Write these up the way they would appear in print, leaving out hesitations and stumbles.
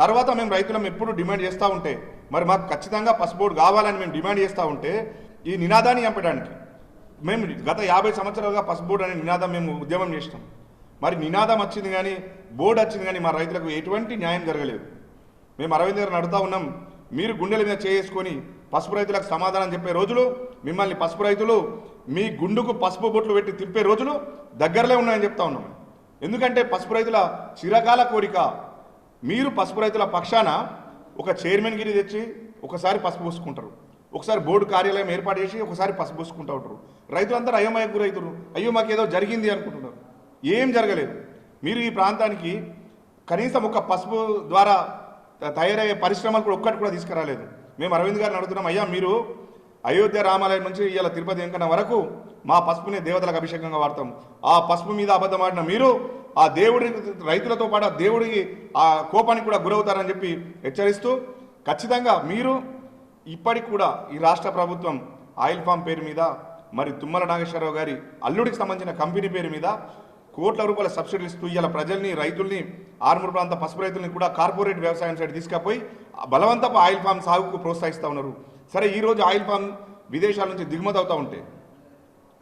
తర్వాత మేము రైతులం ఎప్పుడు డిమాండ్ చేస్తూ ఉంటే మరి మాకు ఖచ్చితంగా పసుపు బోర్డు కావాలని మేము డిమాండ్ చేస్తూ ఉంటే ఈ నినాదాన్ని చంపడానికి మేము గత 50 సంవత్సరాలుగా పసుపు బోర్డు అనే నినాదం మేము ఉద్యమం చేసినాం. మరి నినాదం వచ్చింది కానీ బోర్డు వచ్చింది కానీ మా రైతులకు ఎటువంటి న్యాయం జరగలేదు. మేము అరవింద్ గారిని అడుగుతా ఉన్నాం, మీరు గుండెల మీద చేసుకొని పసుపు రైతులకు సమాధానం చెప్పే రోజులు, మిమ్మల్ని పసుపు రైతులు మీ గుండుకు పసుపు బొట్లు పెట్టి తిప్పే రోజులు దగ్గరలో ఉన్నాయని చెప్తా ఉన్నాం. ఎందుకంటే పసుపు రైతుల చిరకాల కోరిక, మీరు పసుపు రైతుల పక్షాన ఒక చైర్మన్ గిరి తెచ్చి ఒకసారి పసుపు పూసుకుంటారు, ఒకసారి బోర్డు కార్యాలయం ఏర్పాటు చేసి ఒకసారి పసుపు పూసుకుంటూ ఉంటారు. రైతులందరూ అయోమయకు గురవుతారు, అయ్యో మాకేదో జరిగింది అనుకుంటున్నారు. ఏం జరగలేదు. మీరు ఈ ప్రాంతానికి కనీసం ఒక పసుపు ద్వారా తయారయ్యే పరిశ్రమలు కూడా ఒక్కటి కూడా తీసుకురాలేదు. మేము అరవింద్ గారిని అడుగుతున్నాం, అయ్యా మీరు అయోధ్య రామాలయం నుంచి ఇవాళ తిరుపతి వెంకన్న వరకు మా పసుపుని దేవతలకు అభిషేకంగా వాడతాం. ఆ పసుపు మీద అబద్ధం ఆడిన మీరు ఆ దేవుడి రైతులతో పాటు ఆ దేవుడికి ఆ కోపానికి కూడా గురవుతారని చెప్పి హెచ్చరిస్తూ, ఖచ్చితంగా మీరు ఇప్పటికి కూడా ఈ రాష్ట్ర ప్రభుత్వం ఆయిల్ ఫామ్ పేరు మీద మరి తుమ్మల నాగేశ్వరరావు గారి అల్లుడికి సంబంధించిన కంపెనీ పేరు మీద కోట్ల రూపాయల సబ్సిడీలు ఇస్తూ ఇవాళ ప్రజల్ని రైతుల్ని ఆర్మూర్ ప్రాంత పసుపు రైతుల్ని కూడా కార్పొరేట్ వ్యవసాయం సైడ్ తీసుకుపోయి బలవంతపు ఆయిల్ ఫామ్ సాగుకు ప్రోత్సహిస్తూ ఉన్నారు. సరే, ఈరోజు ఆయిల్ ఫామ్ విదేశాల నుంచి దిగుమతి అవుతూ ఉంటే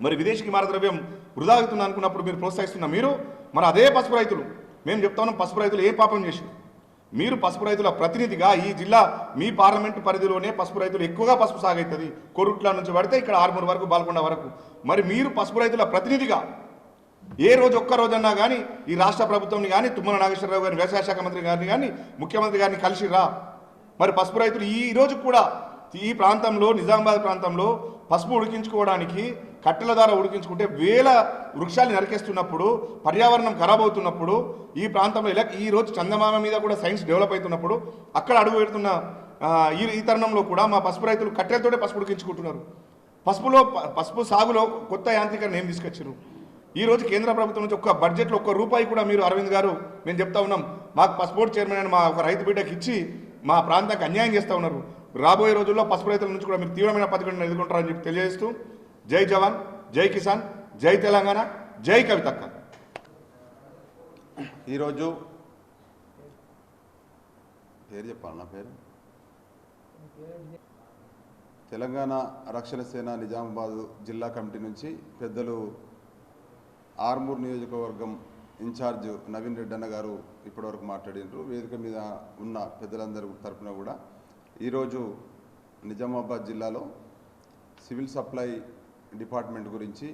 మరి విదేశీ మారద్రవ్యం వృధా అవుతుంది అనుకున్నప్పుడు మీరు ప్రోత్సహిస్తున్న మీరు మరి అదే పసుపు రైతులు, మేము చెప్తా ఉన్నాం, పసుపు రైతులు ఏ పాపం చేసి మీరు పసుపు రైతుల ప్రతినిధిగా ఈ జిల్లా మీ పార్లమెంటు పరిధిలోనే పసుపు రైతులు ఎక్కువగా పసుపు సాగు అవుతుంది. కొరుట్ల నుంచి పడితే ఇక్కడ ఆర్మూర్ వరకు బాల్కొండ వరకు. మరి మీరు పసుపు రైతుల ప్రతినిధిగా ఏ రోజు ఒక్క రోజన్నా కానీ ఈ రాష్ట్ర ప్రభుత్వంని కానీ తుమ్మల నాగేశ్వరరావు గారిని వ్యవసాయ శాఖ మంత్రి గారిని కానీ ముఖ్యమంత్రి గారిని కలిసి రా. మరి పసుపు రైతులు ఈ రోజు కూడా ఈ ప్రాంతంలో నిజామాబాద్ ప్రాంతంలో పసుపు ఉడికించుకోవడానికి కట్టెల ద్వారా ఉడికించుకుంటే వేల వృక్షాలు నరికేస్తున్నప్పుడు పర్యావరణం ఖరాబ్ అవుతున్నప్పుడు ఈ ప్రాంతంలో ఈ రోజు చందమామ మీద కూడా సైన్స్ డెవలప్ అవుతున్నప్పుడు అక్కడ అడుగు పెడుతున్న ఈ తరుణంలో కూడా మా పసుపు రైతులు కట్టెలతోటే పసుపు ఉడికించుకుంటున్నారు. పసుపు సాగులో కొత్త యాంత్రికరణ ఏం తీసుకొచ్చారు? ఈ రోజు కేంద్ర ప్రభుత్వం నుంచి ఒక్క బడ్జెట్లో ఒక్క రూపాయి కూడా మీరు అరవింద్ గారు మేము చెప్తా ఉన్నాం, మాకు పసుపు బోర్డు చైర్మన్ అని మా ఒక రైతు బిడ్డకి ఇచ్చి మా ప్రాంతానికి అన్యాయం చేస్తూ ఉన్నారు. రాబోయే రోజుల్లో పసుపు రైతుల నుంచి కూడా మీరు తీవ్రమైన ప్రతిఘటన ఎదుర్కొంటారని చెప్పి తెలియజేస్తూ జై జవాన్, జై కిసాన్, జై తెలంగాణ, జై కవితక్క. ఈరోజు పేరు చెప్పాలి, నా పేరు తెలంగాణ రక్షణ సేన నిజామాబాద్ జిల్లా కమిటీ నుంచి పెద్దలు ఆర్మూర్ నియోజకవర్గం ఇన్ఛార్జ్ నవీన్ రెడ్డి అన్న గారు ఇప్పటివరకు మాట్లాడినారు. వేదిక మీద ఉన్న పెద్దలందరి తరఫున కూడా ఈరోజు నిజామాబాద్ జిల్లాలో సివిల్ సప్లై డిపార్ట్మెంట్ గురించి,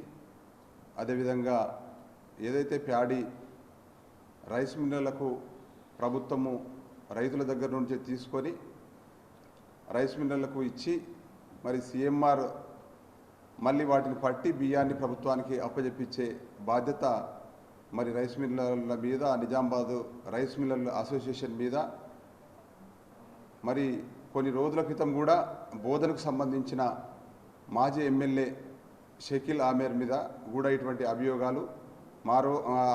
అదేవిధంగా ఏదైతే ప్యాడీ రైస్ మిల్లర్లకు ప్రభుత్వము రైతుల దగ్గర నుంచి తీసుకొని రైస్ మిల్లర్లకు ఇచ్చి మరి సిఎంఆర్ మళ్ళీ వాటిని పట్టి బియ్యాన్ని ప్రభుత్వానికి అప్పజెప్పించే బాధ్యత మరి రైస్ మిల్లర్ల మీద, నిజామాబాద్ రైస్ మిల్లర్ల అసోసియేషన్ మీద మరి కొన్ని రోజుల క్రితం కూడా బోధనకు సంబంధించిన మాజీ ఎమ్మెల్యే షకీల్ ఆమేర్ మీద కూడా ఇటువంటి అభియోగాలు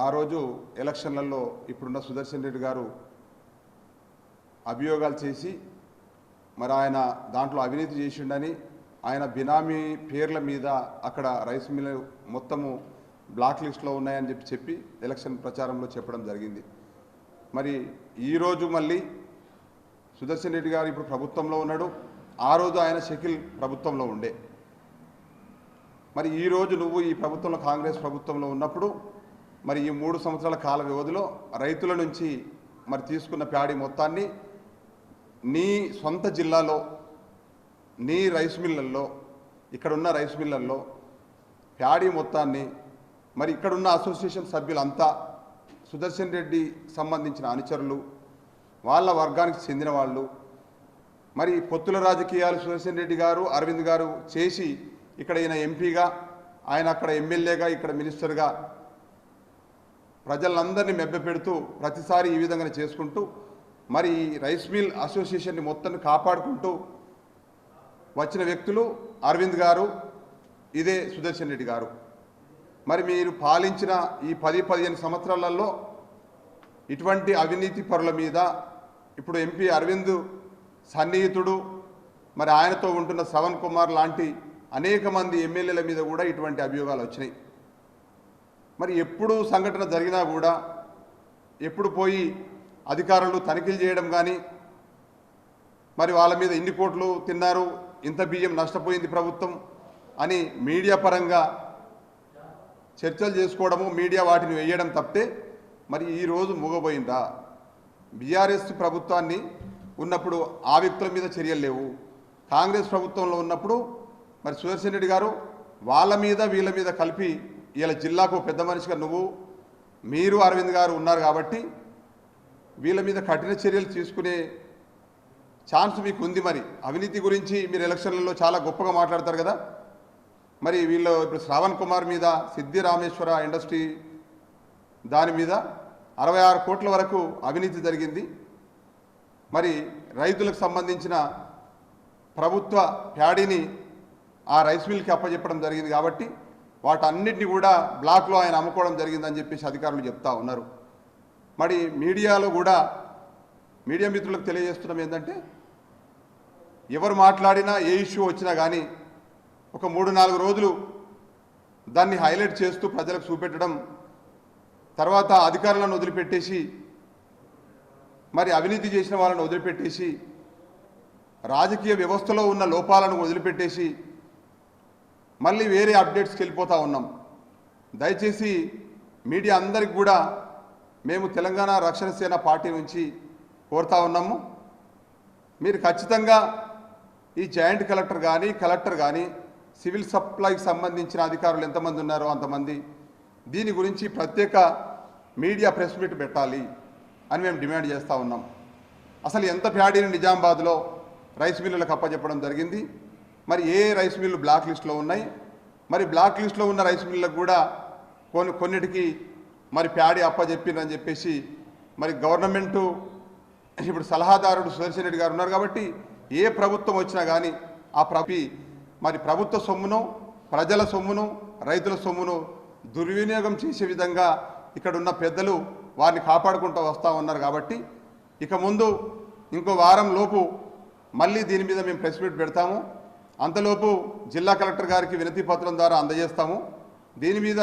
ఆ రోజు ఎలక్షన్లలో ఇప్పుడున్న సుదర్శన్ రెడ్డి గారు అభియోగాలు చేసి మరి ఆయన దాంట్లో అవినీతి చేసిండని ఆయన బినామీ పేర్ల మీద అక్కడ రైస్ మిల్ మొత్తము బ్లాక్ లిస్ట్లో ఉన్నాయని చెప్పి ఎలక్షన్ ప్రచారంలో చెప్పడం జరిగింది. మరి ఈరోజు మళ్ళీ సుదర్శన్ రెడ్డి గారు ఇప్పుడు ప్రభుత్వంలో ఉన్నాడు, ఆ రోజు ఆయన షకీల్ ప్రభుత్వంలో ఉండే. మరి ఈరోజు నువ్వు ఈ ప్రభుత్వంలో కాంగ్రెస్ ప్రభుత్వంలో ఉన్నప్పుడు మరి ఈ 3 సంవత్సరాల కాల వ్యవధిలో రైతుల నుంచి మరి తీసుకున్న ప్యాడీ మొత్తాన్ని నీ సొంత జిల్లాలో నీ రైస్ మిల్లల్లో, ఇక్కడున్న రైస్ మిల్లల్లో ప్యాడీ మొత్తాన్ని మరి ఇక్కడున్న అసోసియేషన్ సభ్యులంతా సుదర్శన్ రెడ్డి సంబంధించిన అనుచరులు, వాళ్ళ వర్గానికి చెందిన వాళ్ళు, మరి పొత్తుల రాజకీయాలు సుదర్శన్ రెడ్డి గారు అరవింద్ గారు చేసి ఇక్కడ ఈయన ఎంపీగా, ఆయన అక్కడ ఎమ్మెల్యేగా, ఇక్కడ మినిస్టర్గా ప్రజలందరినీ మెబ్బపెడుతూ ప్రతిసారి ఈ విధంగా చేసుకుంటూ మరి రైస్ మిల్ అసోసియేషన్ని మొత్తం కాపాడుకుంటూ వచ్చిన వ్యక్తులు అరవింద్ గారు, ఇదే సుదర్శన్ రెడ్డి గారు. మరి మీరు పాలించిన ఈ 10-15 సంవత్సరాలలో ఇటువంటి అవినీతి పరుల మీద ఇప్పుడు ఎంపీ అరవింద్ సన్నిహితుడు, మరి ఆయనతో ఉంటున్న శ్రవణ్ కుమార్ లాంటి అనేక మంది ఎమ్మెల్యేల మీద కూడా ఇటువంటి అభియోగాలు వచ్చినాయి. మరి ఎప్పుడు సంఘటన జరిగినా కూడా ఎప్పుడు పోయి అధికారులు తనిఖీలు చేయడం కానీ, మరి వాళ్ళ మీద ఇన్ని కోట్లు తిన్నారు, ఇంత బియ్యం నష్టపోయింది ప్రభుత్వం అని మీడియా పరంగా చర్చలు చేసుకోవడము, మీడియా వాటిని వేయడం తప్పితే మరి ఈరోజు మూగబోయిందా? బీఆర్ఎస్ ప్రభుత్వాన్ని ఉన్నప్పుడు ఆ వ్యక్తుల మీద చర్యలు లేవు. కాంగ్రెస్ ప్రభుత్వంలో ఉన్నప్పుడు మరి సుదర్శన్ రెడ్డి గారు వాళ్ళ మీద వీళ్ళ మీద కలిపి ఇలా జిల్లాకు పెద్ద మనిషిగా మీరు అరవింద్ గారు ఉన్నారు కాబట్టి వీళ్ళ మీద కఠిన చర్యలు తీసుకునే ఛాన్స్ మీకు ఉంది. మరి అవినీతి గురించి మీరు ఎలక్షన్లలో చాలా గొప్పగా మాట్లాడతారు కదా. మరి వీళ్ళు ఇప్పుడు శ్రావణ్ కుమార్ మీద, సిద్ధి రామేశ్వర ఇండస్ట్రీ దాని మీద 66 కోట్ల వరకు అవినీతి జరిగింది. మరి రైతులకు సంబంధించిన ప్రభుత్వ ప్యాడీని ఆ రైస్ మిల్కి అప్పచెప్పడం జరిగింది కాబట్టి వాటన్నిటిని కూడా బ్లాక్లో ఆయన అమ్ముకోవడం జరిగిందని చెప్పేసి అధికారులు చెప్తా ఉన్నారు. మరి మీడియాలో కూడా మీడియా మిత్రులకు తెలియజేస్తున్నాం ఏంటంటే, ఎవరు మాట్లాడినా ఏ ఇష్యూ వచ్చినా కానీ ఒక 3-4 రోజులు దాన్ని హైలైట్ చేస్తూ ప్రజలకు చూపెట్టడం, తర్వాత అధికారులను వదిలిపెట్టేసి మరి అవినీతి చేసిన వాళ్ళని వదిలిపెట్టేసి రాజకీయ వ్యవస్థలో ఉన్న లోపాలను వదిలిపెట్టేసి మళ్ళీ వేరే అప్డేట్స్కి వెళ్ళిపోతూ ఉన్నాం. దయచేసి మీడియా అందరికి కూడా మేము తెలంగాణ రక్షణ సేన పార్టీ నుంచి కోరుతా ఉన్నాము, మీరు ఖచ్చితంగా ఈ జాయింట్ కలెక్టర్ కానీ సివిల్ సప్లైకి సంబంధించిన అధికారులు ఎంతమంది ఉన్నారో అంతమంది దీని గురించి ప్రత్యేక మీడియా ప్రెస్ మీట్ పెట్టాలి అని మేము డిమాండ్ చేస్తూ ఉన్నాం. అసలు ఎంత ప్యాడీని నిజామాబాద్లో రైస్ మిల్లులకు అప్పచెప్పడం జరిగింది, మరి ఏ రైస్ మిల్లు బ్లాక్ లిస్టులో ఉన్నాయి, మరి బ్లాక్ లిస్టులో ఉన్న రైస్ మిల్లులకు కూడా కొన్నిటికి మరి ప్యాడీ అప్పచెప్పిందని చెప్పేసి మరి గవర్నమెంటు ఇప్పుడు సలహాదారుడు సుదర్శన్ రెడ్డి గారు ఉన్నారు కాబట్టి ఏ ప్రభుత్వం వచ్చినా కానీ ఆ మరి ప్రభుత్వ సొమ్మును, ప్రజల సొమ్మును, రైతుల సొమ్మును దుర్వినియోగం చేసే విధంగా ఇక్కడున్న పెద్దలు వారిని కాపాడుకుంటూ వస్తూ ఉన్నారు. కాబట్టి ఇక ముందు ఇంకో వారం లోపు మళ్ళీ దీని మీద మేము ప్రెస్ మీట్ పెడతాము. అంతలోపు జిల్లా కలెక్టర్ గారికి వినతి పత్రం ద్వారా అందజేస్తాము. దీని మీద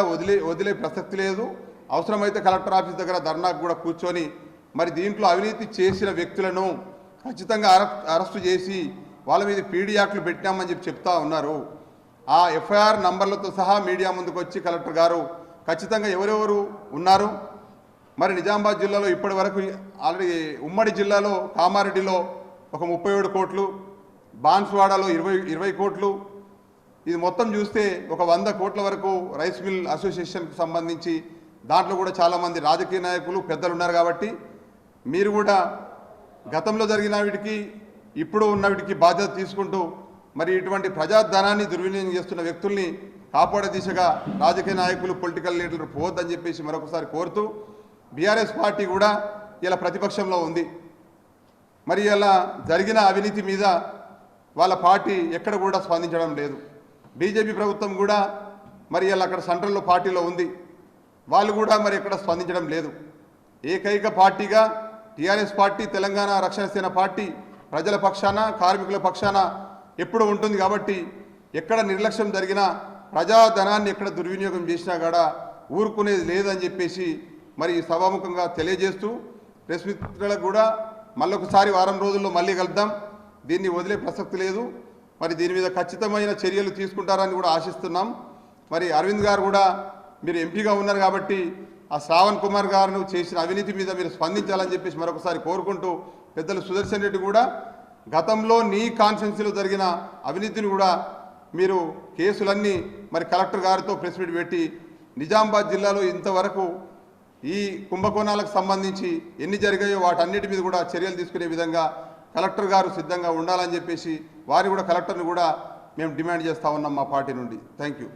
వదిలే ప్రసక్తి లేదు. అవసరమైతే కలెక్టర్ ఆఫీస్ దగ్గర ధర్నాకు కూడా కూర్చొని మరి దీంట్లో అవినీతి చేసిన వ్యక్తులను ఖచ్చితంగా అరెస్టు చేసి వాళ్ళ మీద పీడీ యాక్ట్లు పెట్టినామని చెప్తా ఉన్నారు. ఆ ఎఫ్ఐఆర్ నంబర్లతో సహా మీడియా ముందుకు వచ్చి కలెక్టర్ గారు ఖచ్చితంగా ఎవరెవరు ఉన్నారు, మరి నిజామాబాద్ జిల్లాలో ఇప్పటి వరకు ఆల్రెడీ ఉమ్మడి జిల్లాలో కామారెడ్డిలో ఒక 37 కోట్లు, బాన్స్వాడలో 20 కోట్లు, ఇది మొత్తం చూస్తే ఒక 100 కోట్ల వరకు రైస్ మిల్ అసోసియేషన్కి సంబంధించి దాంట్లో కూడా చాలామంది రాజకీయ నాయకులు పెద్దలు ఉన్నారు. కాబట్టి మీరు కూడా గతంలో జరిగిన వీటికి ఇప్పుడు ఉన్న వీటికి బాధ్యత తీసుకుంటూ మరి ఇటువంటి ప్రజాధనాన్ని దుర్వినియోగం చేస్తున్న వ్యక్తుల్ని కాపాడే దిశగా రాజకీయ నాయకులు, పొలిటికల్ లీడర్లు పోవద్దని చెప్పేసి మరొకసారి కోరుతూ, బీఆర్ఎస్ పార్టీ కూడా ఇలా ప్రతిపక్షంలో ఉంది. మరి ఇలా జరిగిన అవినీతి మీద వాళ్ళ పార్టీ ఎక్కడ కూడా స్పందించడం లేదు. బీజేపీ ప్రభుత్వం కూడా మరి ఇలా అక్కడ సెంట్రల్లో పార్టీలో ఉంది, వాళ్ళు కూడా మరి ఎక్కడ స్పందించడం లేదు. ఏకైక పార్టీగా టీఆర్ఎస్ పార్టీ, తెలంగాణ రక్షణ సేన పార్టీ ప్రజల పక్షాన, కార్మికుల పక్షాన ఎప్పుడు ఉంటుంది. కాబట్టి ఎక్కడ నిర్లక్ష్యం జరిగినా, ప్రజాధనాన్ని ఎక్కడ దుర్వినియోగం చేసినా కూడా ఊరుకునేది లేదని చెప్పేసి మరి సభాముఖంగా తెలియజేస్తూ, ప్రెస్ మిత్రులకు కూడా మళ్ళొకసారి వారం రోజుల్లో మళ్ళీ కలుద్దాం. దీన్ని వదిలే ప్రసక్తి లేదు. మరి దీని మీద ఖచ్చితమైన చర్యలు తీసుకుంటారని కూడా ఆశిస్తున్నాం. మరి అరవింద్ గారు కూడా మీరు ఎంపీగా ఉన్నారు కాబట్టి ఆ శ్రావణ్ కుమార్ గారు చేసిన అవినీతి మీద మీరు స్పందించాలని చెప్పేసి మరొకసారి కోరుకుంటూ, పెద్దలు సుదర్శన్ రెడ్డి కూడా గతంలో నీ కాన్స్టిట్యున్సీలో జరిగిన అవినీతిని కూడా మీరు కేసులన్నీ మరి కలెక్టర్ గారితో ప్రెస్ మీట్ పెట్టి నిజామాబాద్ జిల్లాలో ఇంతవరకు ఈ కుంభకోణాలకు సంబంధించి ఎన్ని జరిగాయో వాటన్నిటి మీద కూడా చర్యలు తీసుకునే విధంగా కలెక్టర్ గారు సిద్ధంగా ఉండాలని చెప్పేసి వారి కూడా కలెక్టర్ని కూడా మేము డిమాండ్ చేస్తూ ఉన్నాం మా పార్టీ నుండి. Thank you.